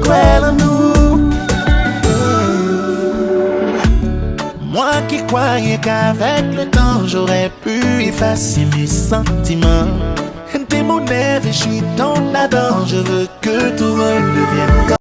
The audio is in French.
cruel en nous. Moi qui croyais qu'avec le temps j'aurais pu effacer mes sentiments. T'es mon rêve et je suis ton Adam. Je veux que tout redevienne comme